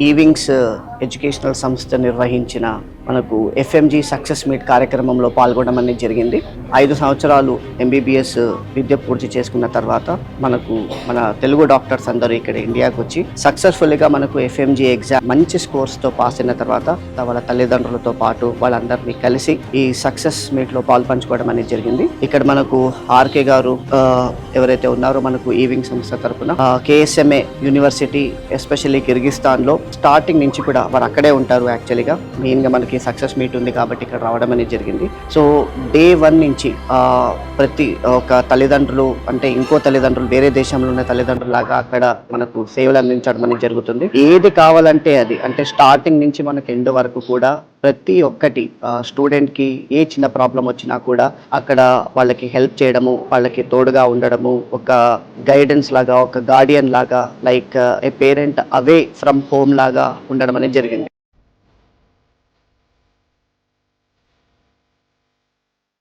ఈవింగ్స్ educational సంస్థ నిర్వహించిన మనకు ఎఫ్ఎంజీ సక్సెస్ మీట్ కార్యక్రమంలో పాల్గొనడం అనేది జరిగింది. 5 సంవత్సరాలు ఎంబీబీఎస్ విద్య పూర్తి చేసుకున్న తర్వాత మనకు మన తెలుగు డాక్టర్స్ అందరూ ఇక్కడ ఇండియాకు వచ్చి సక్సెస్ఫుల్గా మనకు ఎఫ్ఎంజీ ఎగ్జామ్ మంచి స్కోర్స్తో పాస్ అయిన తర్వాత వాళ్ళ తల్లిదండ్రులతో పాటు వాళ్ళందరినీ కలిసి ఈ సక్సెస్ మీట్లో పాల్పంచుకోవడం అనేది జరిగింది. ఇక్కడ మనకు ఆర్కే గారు ఎవరైతే ఉన్నారో మనకు ఈవింగ్ సంస్థ తరఫున కేఎస్ఎంఏ యూనివర్సిటీ ఎస్పెషల్లీ కిర్గిస్తాన్లో స్టార్టింగ్ నుంచి కూడా వారు అక్కడే ఉంటారు. యాక్చువల్గా మెయిన్గా మనకి సక్సెస్ మీట్ ఉంది కాబట్టి ఇక్కడ రావడం అనేది జరిగింది. సో డే 1 నుంచి ప్రతి ఒక తల్లిదండ్రులు అంటే ఇంకో తల్లిదండ్రులు వేరే దేశంలో ఉన్న తల్లిదండ్రులాగా అక్కడ మనకు సేవలు అందించడం అనేది జరుగుతుంది. ఏది కావాలంటే అది అంటే స్టార్టింగ్ నుంచి మనకు ఎండ్ వరకు కూడా ప్రతి ఒక్కటి స్టూడెంట్కి ఏ చిన్న ప్రాబ్లం వచ్చినా కూడా అక్కడ వాళ్ళకి హెల్ప్ చేయడము, వాళ్ళకి తోడుగా ఉండడము, ఒక గైడెన్స్ లాగా, ఒక గార్డియన్ లాగా, like A parent away from home లాగా ఉండడం అనేది జరిగింది.